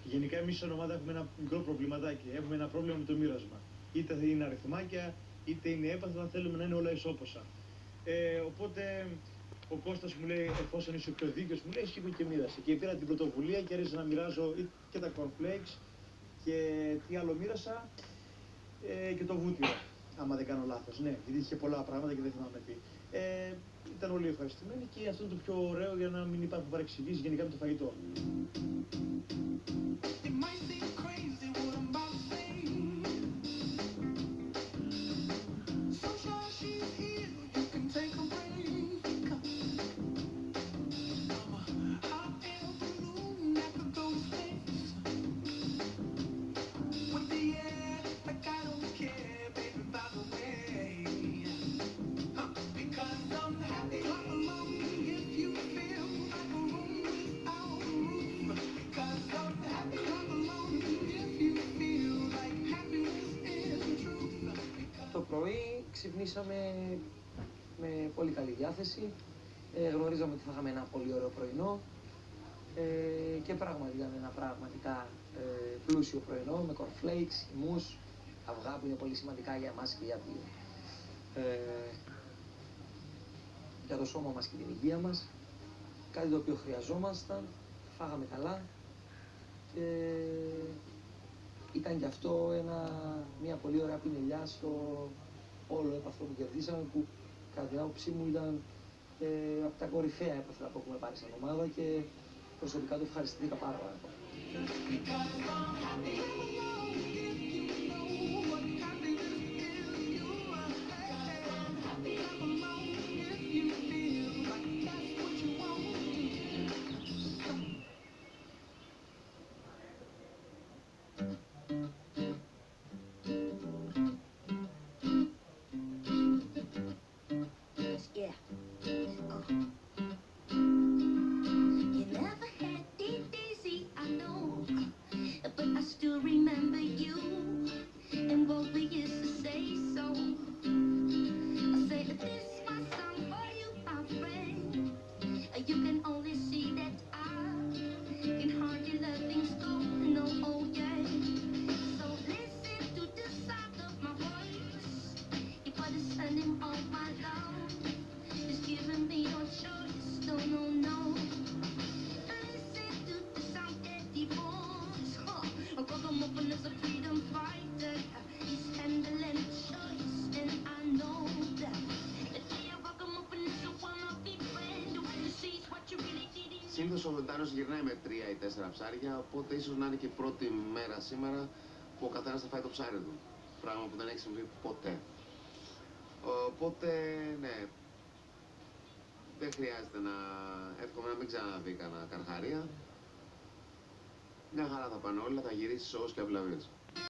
Γενικά, εμείς σαν ομάδα έχουμε ένα μικρό προβληματάκι. Έχουμε ένα πρόβλημα με το μοίρασμα. Είτε είναι αριθμάκια, είτε είναι έπαθλα, θέλουμε να είναι όλα ισόποσα. Οπότε ο Κώστας μου λέει, εφόσον είσαι πιο δίκαιος, μου λέει, σήκω και μοίρασε. Και πήρα την πρωτοβουλία και άρχισα να μοιράζω και τα cornflakes και τι άλλο μοίρασα, και το βούτυρο. Άμα δεν κάνω λάθος, ναι, γιατί είχε πολλά πράγματα και δεν θυμάμαι τι. Ήταν όλοι ευχαριστημένοι και αυτό είναι το πιο ωραίο για να μην υπάρχουν παρεξηγήσεις γενικά με το φαγητό. Το πρωί ξυπνήσαμε με πολύ καλή διάθεση, γνωρίζαμε ότι θα είχαμε ένα πολύ ωραίο πρωινό και πράγματι ήταν ένα πραγματικά πλούσιο πρωινό με cornflakes, μους, αυγά που είναι πολύ σημαντικά για εμάς και για το σώμα μας και την υγεία μας, κάτι το οποίο χρειαζόμασταν, φάγαμε καλά και ήταν και αυτό μια πολύ ωραία πινελιά στο όλο έπαθλο που κερδίσαμε, που κατά την άποψή μου ήταν από τα κορυφαία έπαθλα που έχουμε πάρει σαν ομάδα και προσωπικά το ευχαριστήθηκα πάρα πολύ. Συνήθως ο βεντάριος γυρνάει με 3 ή 4 ψάρια, οπότε ίσως να είναι και η πρώτη μέρα σήμερα που ο καθένας θα φάει το ψάρι του. Πράγμα που δεν έχει συμβεί ποτέ. Οπότε, ναι, δεν χρειάζεται να εύχομαι να μην ξαναδεί κανένα καρχαρία. Μια χαρά θα πάνε όλα, θα γυρίσεις όσο και αυλαβείς.